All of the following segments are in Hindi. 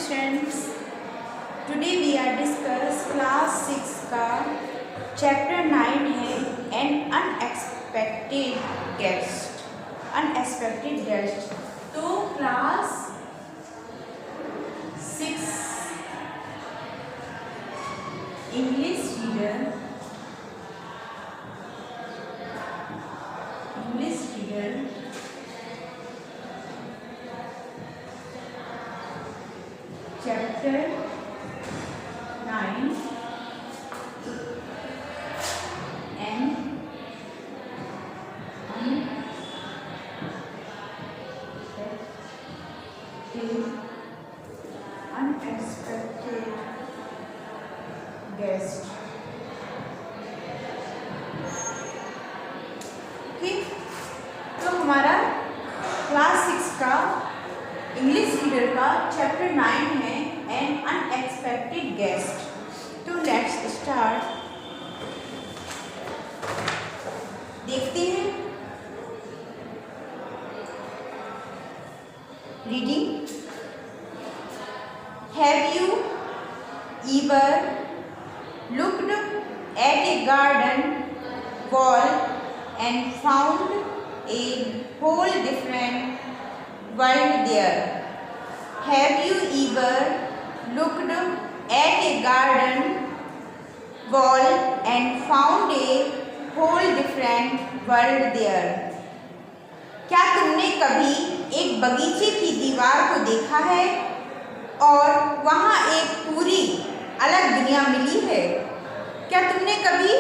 students, today we are discuss class 6 का chapter 9 है an unexpected guest. Unexpected guest. तो class 6 English reader chapter 9 and unexpected guest. ठीक, तो हमारा क्लास 6 का इंग्लिश रीडर का चैप्टर 9 है एन अनएक्सपेक्टेड गेस्ट. तो लेट्स स्टार्ट. देखते हैं reading. Have you ever looked at a garden wall and found a whole different world there? Have you ever looked at a garden wall and found a whole different world there? क्या तुमने कभी एक बगीचे की दीवार को देखा है और वहाँ एक पूरी अलग दुनिया मिली है? क्या तुमने कभी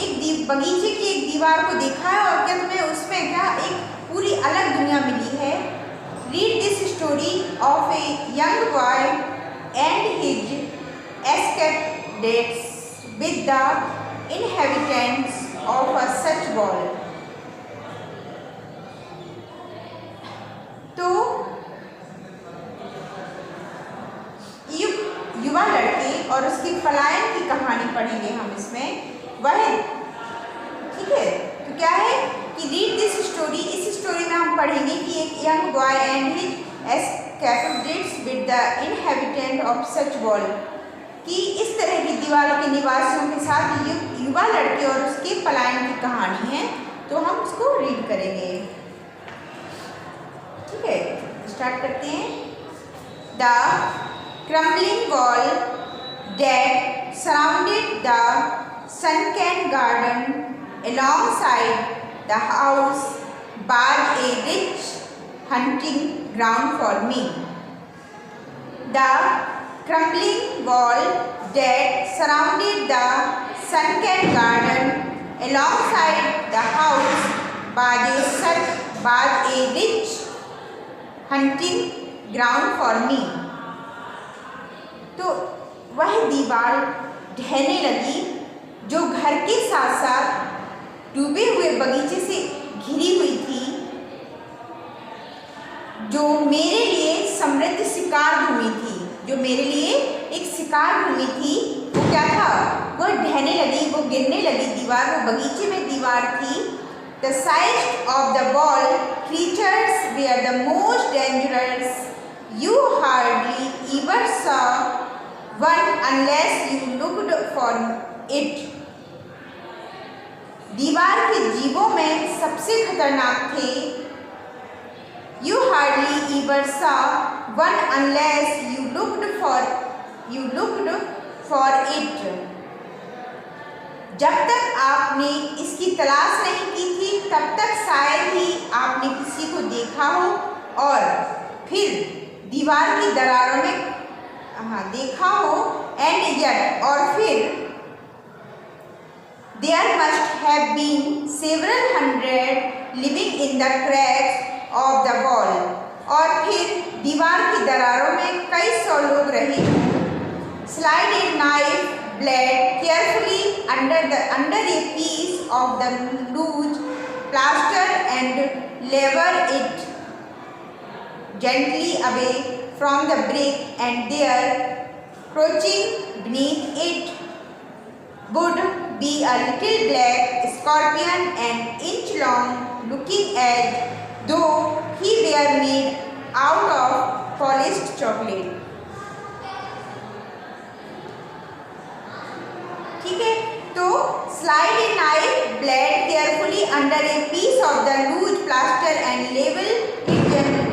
एक बगीचे की एक दीवार को देखा है और क्या तुम्हें उसमें क्या एक पूरी अलग दुनिया मिली है? Read this story of a young boy and his escapades with the inhabitants of a such wall. तो युवा लड़के और उसके पलायन की कहानी पढ़ेंगे हम इसमें. वह ठीक है. तो क्या है कि रीड दिस स्टोरी. इस स्टोरी में हम पढ़ेंगे कि एक young boy and his escapades with the inhabitant of such wall, कि इस तरह की दीवारों के निवासियों के साथ युवा लड़के और उसके पलायन की कहानी है. तो हम उसको रीड करेंगे. ठीक है, स्टार्ट करते हैं. The crumbling wall that surrounded the sunken garden alongside the house was a rich hunting ground for me. The crumbling wall that surrounded the sunken garden alongside the house was a rich hunting ground for me. तो वह दीवार ढहने लगी जो घर के साथ साथ डूबे हुए बगीचे से घिरी हुई थी, जो मेरे लिए समृद्ध शिकार भूमि थी. जो मेरे लिए एक शिकार भूमि थी, वो क्या था? वह ढहने लगी, वो गिरने लगी दीवार. वो बगीचे में दीवार थी. The size of the wall creatures were the most dangerous. You hardly ever saw one unless you looked for it. दीवार के जीवों में सबसे खतरनाक थे. You hardly ever saw one unless you looked for it. जब तक आपने इसकी तलाश नहीं की थी, तब तक शायद ही आपने किसी को देखा हो और फिर दीवार की दरारों में देखा हो. एंड यट, और फिर there must have been several hundred living in the cracks of the wall. और फिर दीवार की दरारों में कई 100 लोग रहे. Slide a knife blade carefully under a piece of the loose plaster and lever it gently away from the brick, and there, crouching beneath it, would be a little black scorpion, an inch long, looking as though he were made out of polished chocolate. slide a knife blade carefully under a piece of the loose plaster and level it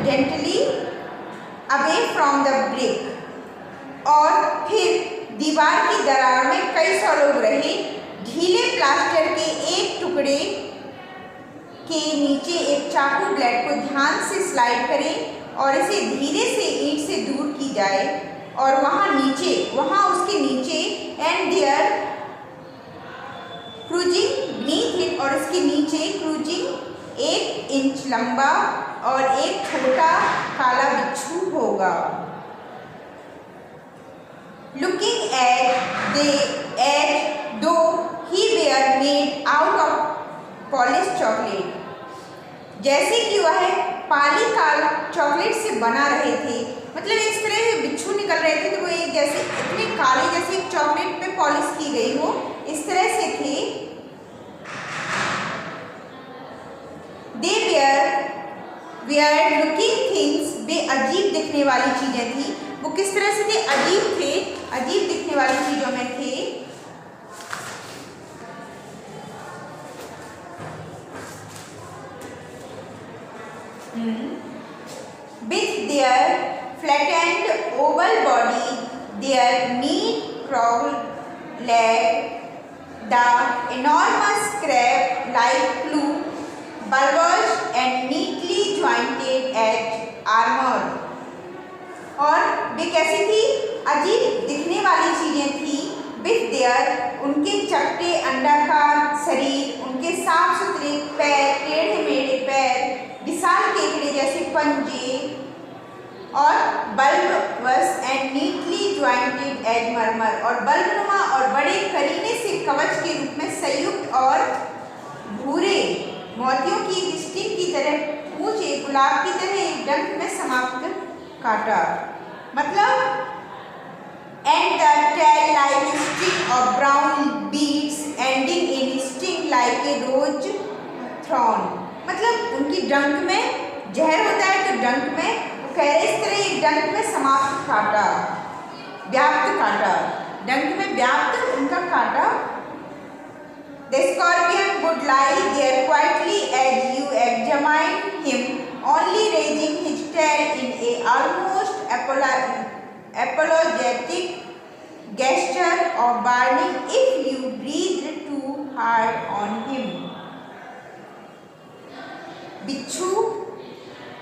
gently away from the brick. और फिर दीवार की दरार में कई सौ लोग रहे। ढीले प्लास्टर के एक टुकड़े के नीचे एक चाकू ब्लेड को ध्यान से स्लाइड करें और इसे धीरे से ईंट से दूर की जाए और वहाँ उसके नीचे and there cruising beneath it, और उसके नीचे क्रूजिंग 1 इंच लंबा और एक छोटा काला बिच्छू होगा। Looking at the edge, though he were made out of polished chocolate, जैसे कि वह पाली काला चॉकलेट से बना रहे थे, मतलब इस तरह से बिच्छू निकल रहे थे तो वो एक जैसे इतने काले जैसे एक चॉकलेट पे पॉलिश की गई हो इस तरह से थे। They were weird looking things, वे अजीब दिखने वाली चीजें थी। वो किस तरह से थे? अजीब थे, अजीब दिखने वाली चीजों में थे। With their flattened oval body, their neat crawled leg, the enormous crab-like claw, bulbous and neatly jointed edge armor, और वे कैसी थी? अजीब दिखने वाली चीजें थी। विथ देयर, उनके चपटे अंडाकार शरीर, उनके साफ सुथरे पैर, टेढ़े मेढ़े पैर, विशाल केकड़े जैसे पंजे, और बल्बवस एंड नीटली ज्वाइंटेड एज मरमर, और बल्बनुमा और बड़े करीने से कवच के रूप में संयुक्त और भूरे मोतियों की स्टिंग की तरह पूंछ एक गुलाब की तरह एक डंक में समाप्त काटा, मतलब and the tail like a string of brown beads ending in sting like a rose thorn, मतलब उनकी डंक में जहर होता है तो डंक में वो कह रहे इस तरह एक डंक में समाप्त काटा, व्याप्त काटा, डंक में व्याप्त उनका काटा। The scorpion would lie there quietly as you examine him, only raising his tail in a almost apologetic gesture of warning if you breathed too hard on him. Bichu,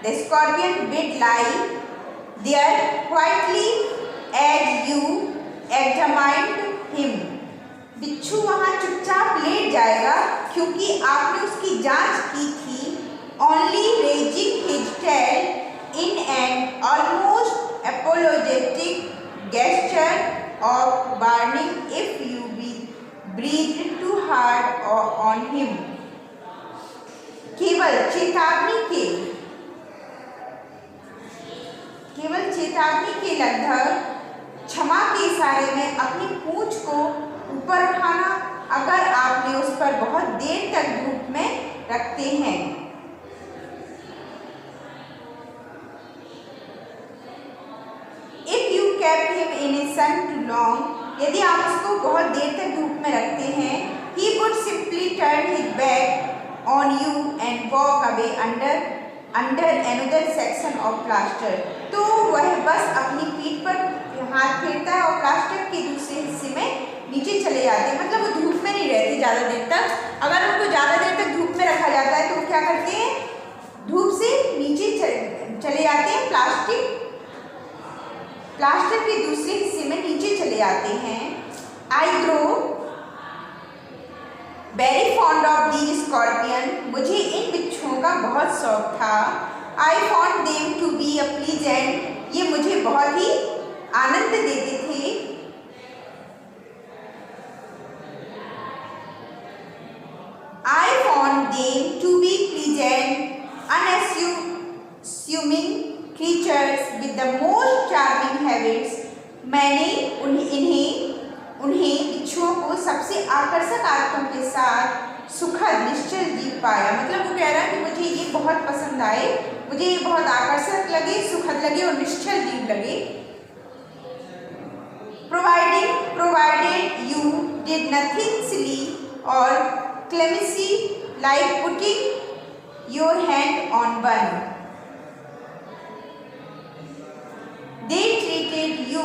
the scorpion would lie there quietly as you examined him. बिच्छू वहाँ चुपचाप लेट जाएगा क्योंकि आपने उसकी जांच की थी। Only raising his tail in an almost apologetic gesture of warning if you breathed too hard on him. केवल चेतावनी के लगभग क्षमा के इशारे में अपनी पूंछ को ऊपर उठाना अगर आपने उस पर बहुत देर तक धूप में रखते हैं। If you kept him in a sun too long, यदि आप उसको बहुत देर तक धूप में रखते हैं, he would simply turn his back on you and walk away under another section of plaster. तो वह बस अपनी पीठ पर हाथ फेरता है और प्लास्टर के दूसरे हिस्से में नीचे चले जाते हैं, मतलब वो धूप में नहीं रहते ज़्यादा देर तक। अगर उनको ज़्यादा देर तक धूप में रखा जाता है तो वो क्या करते हैं? धूप से नीचे चले जाते हैं, प्लास्टर के दूसरे हिस्से में नीचे चले जाते हैं। I grow very fond of these scorpion, मुझे इन बिच्छुओं का बहुत शौक था। I found them to be a pleasant, ये मुझे बहुत ही आनंद देते थे। I found them to be pleasant, unassuming creatures with the most charming habits. मैंने उन्हें बिच्छुओं को सबसे आकर्षक आदतों के साथ सुखद निश्चल जीव पाया, मतलब वो कह रहा है कि मुझे ये बहुत पसंद आए, मुझे ये बहुत आकर्षक लगे, सुखद लगे और निश्चल जीव लगे। Provided you did nothing silly or clemency like putting your hand on one. They treated you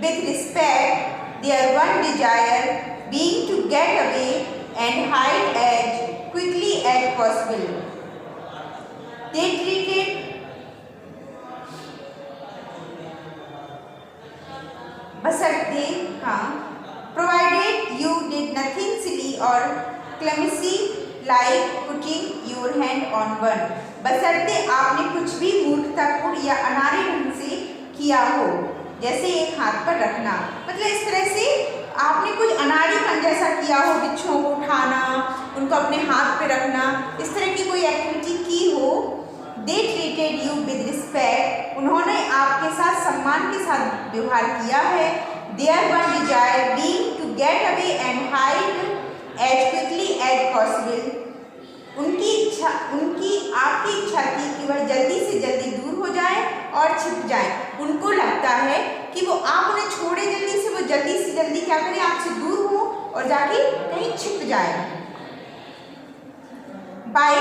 with respect, their one desire being to get away and hide as quickly as possible. They treated provided you did nothing silly or clumsy like putting your hand on one. बशर्ते आपने कुछ भी मूर्खतापूर्ण या अनाड़ी ढंग से किया हो, जैसे एक हाथ पर रखना। मतलब इस तरह से आपने कुछ अनाड़ीपन जैसा किया हो, बिच्छुओं को उठाना, उनको अपने हाथ पे रखना, इस तरह की कोई एक्टिविटी की हो। They treated you with respect, उन्होंने आपके साथ सम्मान के साथ व्यवहार किया है। Their one desire being to get away and hide as quickly as possible. उनकी आपकी इच्छा थी कि वह जल्दी से जल्दी दूर हो जाए और छिप जाए। उनको लगता है कि वो आप उन्हें छोड़े जल्दी से, वो जल्दी से जल्दी क्या करें, आपसे दूर हो और जाके कहीं छिप जाए। By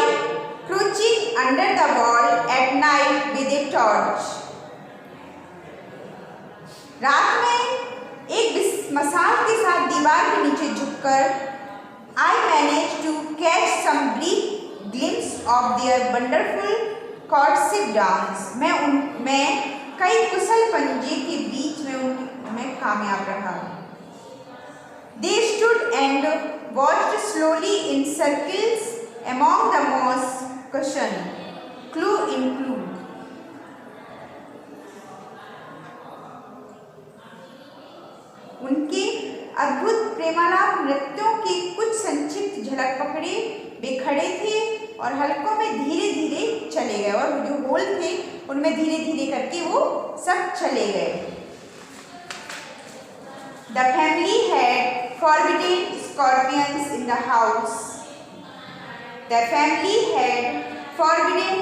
crouching under the wall at night with a torch. रात में एक मशाल के साथ दीवार के नीचे झुककर I managed to catch some brief glimpse of their wonderful courtship dance. मैं कई कुशल पंजे के बीच में कामयाब रहा। They stood and watched slowly in circles among the moss cushion, clue in clue. उनके अद्भुत प्रेमालाप नृत्यों के कुछ संक्षिप्त झलक पकड़े वे खड़े थे और हलकों में धीरे धीरे चले गए, और जो होल थे उनमें धीरे धीरे करके वो सब चले गए। The family had forbidden scorpions in the house. The family had forbidden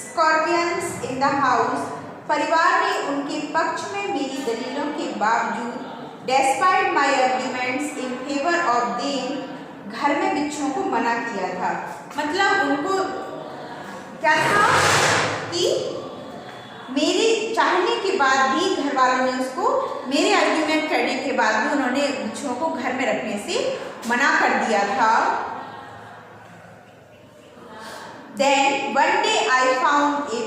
scorpions in the house. परिवार ने उनके पक्ष में मेरी दलीलों के बावजूद despite my arguments in favor of them, घर में बिच्छुओं को मना किया था। मतलब उनको क्या था कि मेरे चाहने के बाद भी घर वालों ने उसको, मेरे आर्ग्यूमेंट करने के बाद भी उन्होंने बिच्छुओं को घर में रखने से मना कर दिया था। Then one day I found a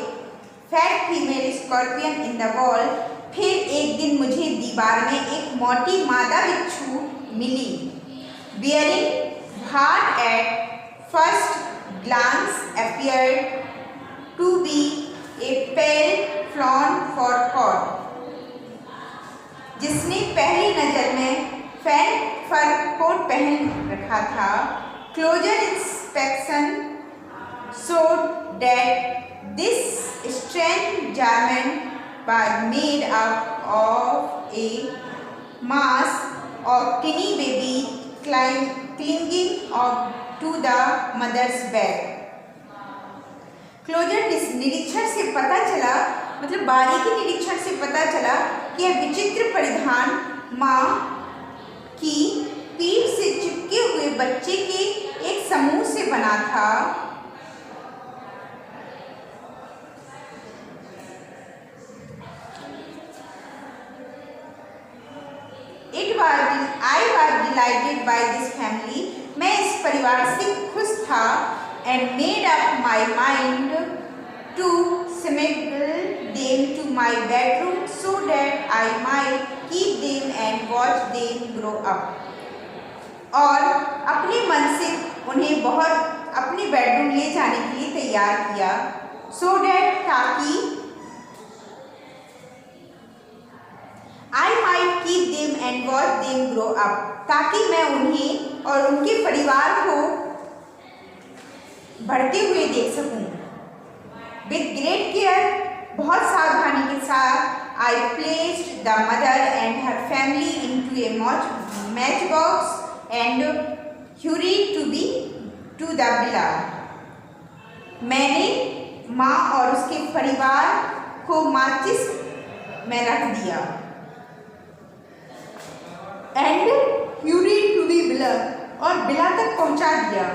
fat female scorpion in the wall. फिर एक दिन मुझे दीवार में एक मोटी मादा बिच्छू मिली। Bearing what at first glance appeared to be a pale fawn fur, जिसने पहली नजर में फैन फर कोट पहन रखा था। Closer inspection showed that this strange garment was made up of a mass of tiny babies clinging to the mother's back. Closer निरीक्षण से पता चला, मतलब बारीकी निरीक्षण से पता चला कि यह विचित्र परिधान माँ की पीठ से चिपके हुए बच्चे के एक समूह से बना था। I was delighted by this family. मैं इस परिवार से खुश था and made up my mind to smuggle them to my bedroom so that I might keep them and watch them grow up. और अपने मन से उन्हें बहुत अपने बेडरूम ले जाने के लिए तैयार किया, so that ताकि I might keep them and watch them grow up, ताकि मैं उन्हें और उनके परिवार को बढ़ते हुए देख सकूं। With great care, बहुत सावधानी के साथ I placed the mother and her family into a matchbox and hurried to the villa. मैंने माँ और उसके परिवार को माचिस में रख दिया। And hurried to the villa, और बिला तक पहुंचा दिया।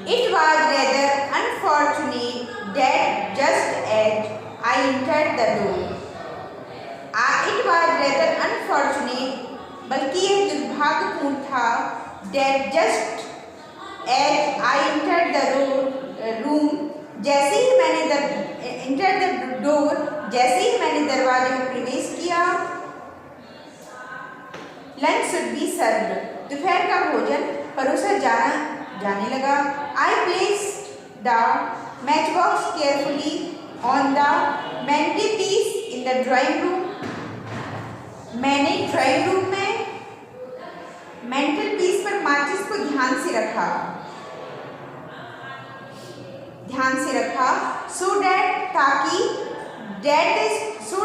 It was rather unfortunate that just as I entered the door, it was rather unfortunate, बल्कि यह दुर्भाग्यपूर्ण था, that just as I entered the room, जैसे ही मैंने entered the door, जैसे ही मैंने दरवाजे में प्रवेश किया, lunch should be served, दोपहर का भोजन परोसा जाने लगा। I placed the matchbox carefully on the mantelpiece in the drawing room, मैंने ड्राइंग रूम में मेंटल पीस पर माचिस को ध्यान से रखा so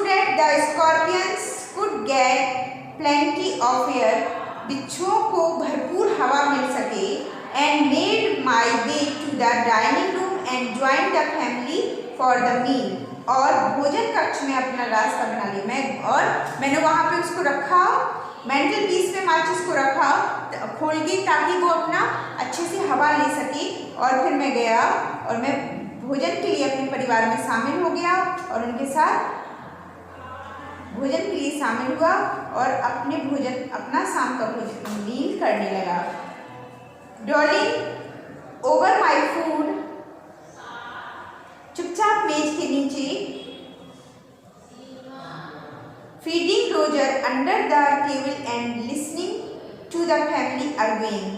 that the scorpions could get plenty of air, बिच्छुओं को भरपूर हवा मिल सके, and made my way to the dining room and joined the family for the meal, और भोजन कक्ष में अपना रास्ता बना लिया। मैंने वहाँ पे उसको रखा, मेंटल पीस में माचिस को रखा खोल के, ताकि वो अपना अच्छे से हवा ले सके, और फिर मैं गया और मैं भोजन के लिए अपने परिवार में शामिल हो गया और उनके साथ भोजन के लिए शामिल हुआ और अपना शाम का भोजन मील करने लगा। डॉलिंग ओवर माई फूड, चुपचाप मेज के नीचे, feeding Roger under the table and listening to the family arguing,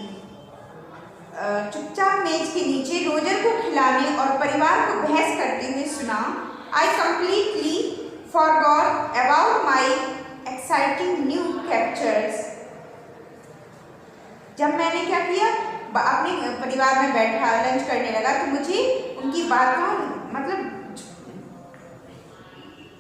चुपचाप मेज के नीचे रोजर को खिलाने और परिवार को बहस करते हुए सुना। I completely forgot about my exciting new captures, जब मैंने क्या किया, अपने परिवार में बैठा लंच करने लगा, तो मुझे उनकी बातों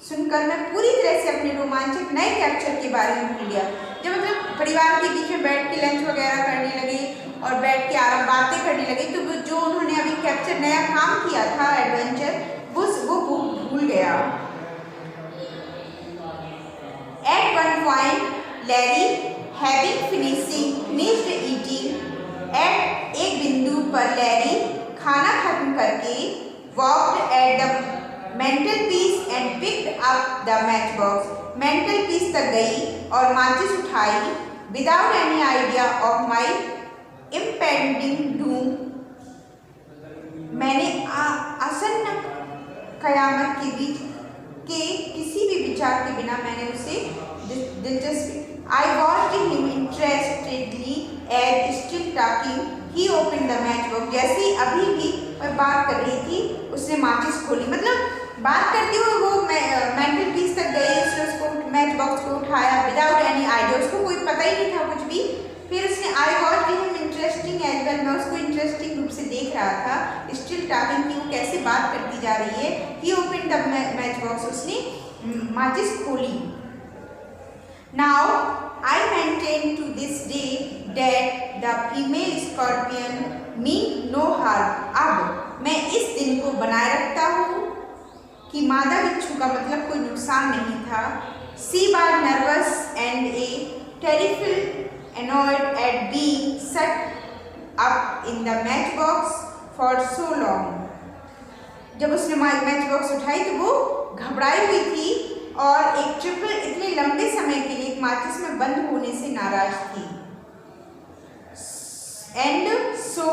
सुनकर मैं पूरी तरह से अपने रोमांचक नए कैप्चर के बारे में भूल गया। जब परिवार के बीच में बैठ के लंच वगैरह करने लगे और बैठ के आराम बातें करने लगे, तो जो उन्होंने अभी कैप्चर नया काम किया था एडवेंचर, वो भूल गया। At one point, Larry, having finished eating, एक बिंदु पर लैरी खाना खत्म करके walked at the mantelpiece and picked up the matchbox, mantelpiece तक गई और माचिस उठाई, without any idea of my impending doom, मैंने आसन्न कयामत के बीच के किसी भी विचार के बिना मैंने उसे दिलचस्पी I watched him interestedly as still talking he opened the matchbox, जैसे अभी भी मैं बात कर रही थी उसने माचिस खोली, मतलब बात करते हुए वो मेंटल पीस तक गई, उसने उसको मैच बॉक्स को उठाया विदाउट एनी आइडिया, उसको कोई पता ही नहीं था कुछ भी। फिर उसने I watched him interesting as well, मैं उसको इंटरेस्टिंग रूप से देख रहा था, स्टिल टॉकिंग की वो कैसे बात करती जा रही है। he opened the match box, उसने माचिस खोली। Now I maintain to this day that the female scorpion mean no harm, अब मैं इस दिन को बनाए रखता हूँ कि मादा बिच्छू का मतलब कोई नुकसान नहीं था। She was nervous and a trifle annoyed at being shut up in the matchbox for so long, जब उसने मैच बॉक्स उठाई तो वो घबराई हुई थी और एक ट्रिपल इतने लंबे समय के लिए माचिस में बंद होने से नाराज थी। And so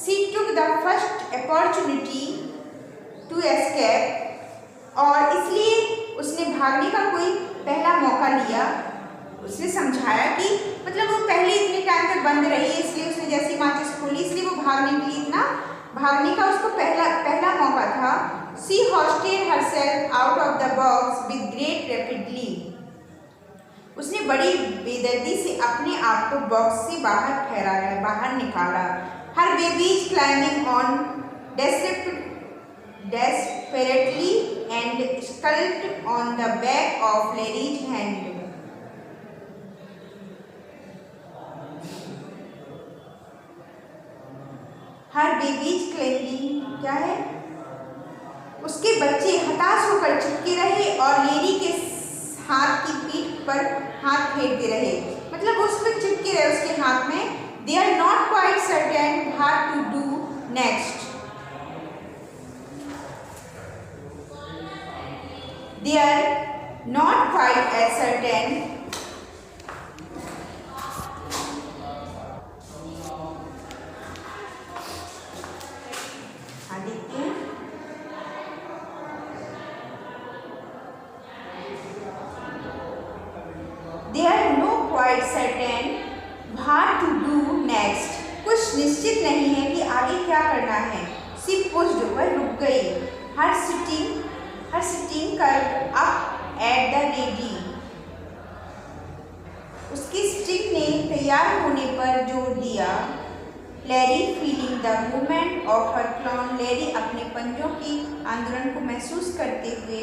she took the first opportunity to escape, और इसलिए उसने भागने का कोई पहला मौका लिया। उसने समझाया कि मतलब वो पहले इतने टाइम तक बंद रही है, इसलिए उसने जैसी माचिस खोली इसलिए वो भागने का उसको पहला मौका था। She hoisted herself out of the box with great rapidity, उसने बड़ी बेदर्दी से अपने आप को बॉक्स से बाहर निकाला। Her babies climbing on desperately and scuttled on the back of Larry's hand. Her babies climbing क्या है? उसके बच्चे हताश होकर चिपके रहे और लेरी के हाथ की पीठ पर हाथ फेरते रहे। मतलब उस पर चिपके रहे उसके हाथ में। They are not quite certain what to do next. They are not quite as certain They are no quite certain what to do next. कुछ निश्चित नहीं है कि आगे क्या करना है। She pushed, वह रुक गई। Her sitting curved up at the ready. उसकी स्टिक ने तैयार होने पर जोर दिया। Larry feeling the movement of her claw. Larry अपने पंजों की आंदोलन को महसूस करते हुए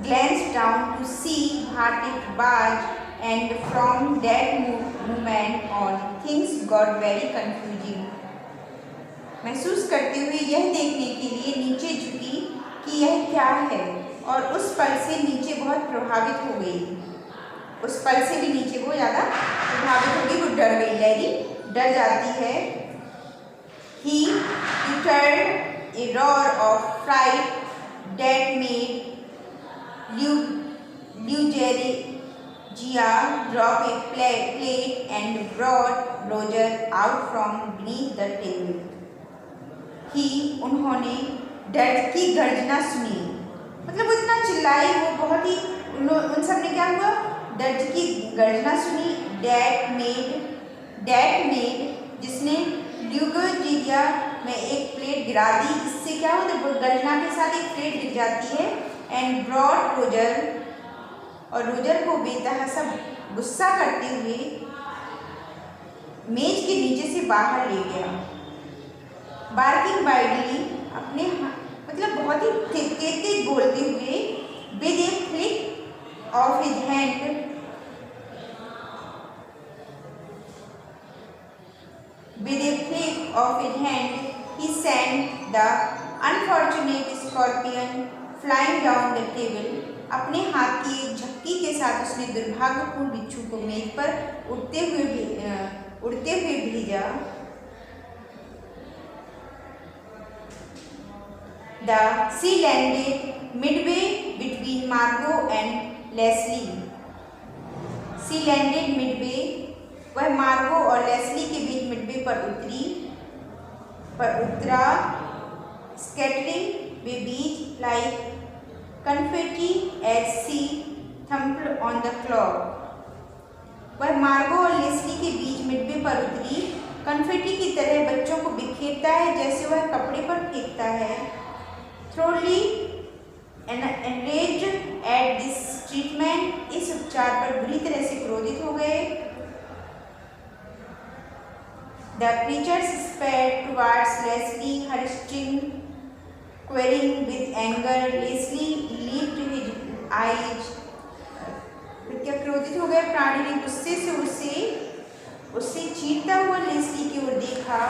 glanced down to see what it was, and from that moment on things got very confusing. महसूस करते हुए यह देखने के लिए नीचे झुकी कि यह क्या है, और उस पल से नीचे बहुत प्रभावित हो गई। उस पल से भी नीचे वो ज़्यादा प्रभावित हो गई, वो डर गई। लैरी डर जाती है। He uttered a roar of fright that made Lugeria drop a plate and brought Roger out from beneath the table. उन्होंने डर की गर्जना सुनी, मतलब वो इतना चिल्लाई, वो बहुत ही उन सब ने क्या हुआ, डर की गर्जना सुनी। डैट मेड जिसने ल्यूगेरिया में एक प्लेट गिरा दी, इससे क्या होता है, गर्जना के साथ एक प्लेट गिर जाती है। एंड ब्रॉड रोजर, और रोजर को बेतहाशा गुस्सा करते हुए मेज के नीचे से बाहर ले गया। बार्किंग वाइडली, अपने मतलब बहुत ही तेज बोलते हुए, with A flick of his hand, he sent the unfortunate scorpion flying down the table. अपने हाथ की एक झपकी के साथ उसने दुर्भाग्यपूर्ण बिच्छू को मेज पर उड़ते हुए भेजा। The she landed midway between Margot and Leslie. She landed midway, वह मार्गो और लेस्ली के बीच मिडवे पर उतरा। Scattering babies like confetti as she thumped on the clock. वह मार्गो और लेस्ली के बीच मिडवे पर उतरी, कन्फेटी की तरह बच्चों को बिखेरता है जैसे वह कपड़े पर फेंकता है। Thoroughly enraged at this treatment, इस उपचार पर बुरी तरह से क्रोधित हो गए। The creatures sped towards Leslie, her sting quivering with anger. Leslie leaped his eyes. क्या क्रोधित हो गए प्राणी ने गुस्से से उससे चीरता हुआ लेस्ली की ओर देखा।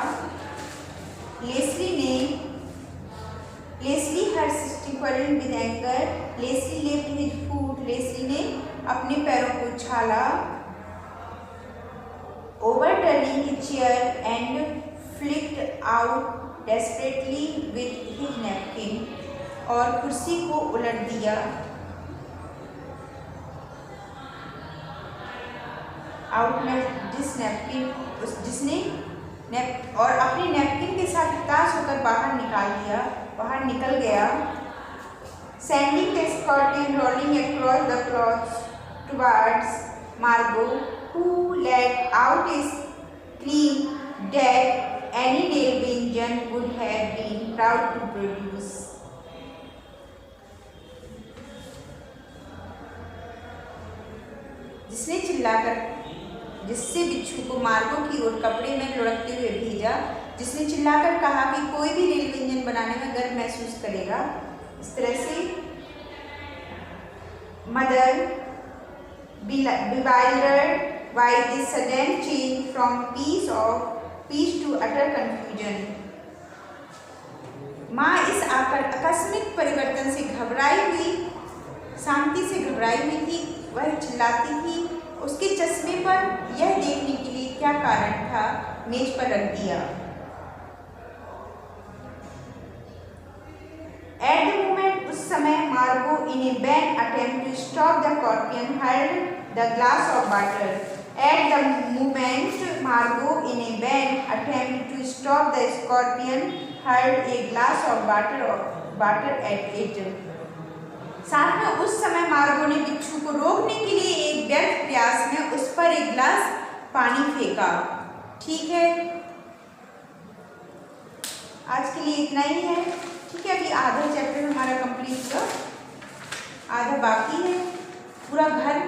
Leslie her sting quivering with anger. Leslie left his foot. Leslie ने अपने पैरों को उछाला। Overturning his chair and flicked out desperately with his napkin, और कुर्सी को उलट दिया। आउट में जिस नैपकिन जिसने और अपने नैपकिन के साथ हताश होकर बाहर निकल गया। Sending the scorpion rolling across the cloth towards Margot, who let out a scream that any television would have been proud to produce. जिसने जिससे बिच्छू को मार्गो की ओर कपड़े में लुढ़कते हुए भेजा, जिसने चिल्लाकर कहा कि कोई भी रेल व्यंजन बनाने में गर्व महसूस करेगा। इस तरह से mother bewildered by this sudden change from peace to utter confusion. माँ इस आकस्मिक परिवर्तन से शांति से घबराई हुई थी। वह चिल्लाती थी। उसके चश्मे पर यह देखने के लिए क्या कारण था, मेज पर रख दिया। At the moment, उस समय मार्गो in a vain attempt to stop the scorpion held the glass of water. At the moment, Margot in a vain attempt to stop the scorpion held a glass of water at it. साथ में उस समय मार्गो ने बिच्छू को रोकने के लिए एक व्यर्थ प्रयास में उस पर एक गिलास पानी फेंका। ठीक है, आज के लिए इतना ही है। ठीक है, अभी आधा चैप्टर हमारा कंप्लीट हुआ, आधा बाकी है। पूरा घर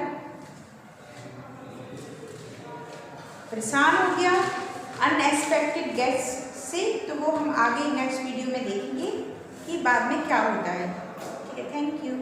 परेशान हो गया अनएक्सपेक्टेड गेस्ट से, तो वो हम आगे नेक्स्ट वीडियो में देखेंगे कि बाद में क्या होता है। ठीक है, थैंक यू।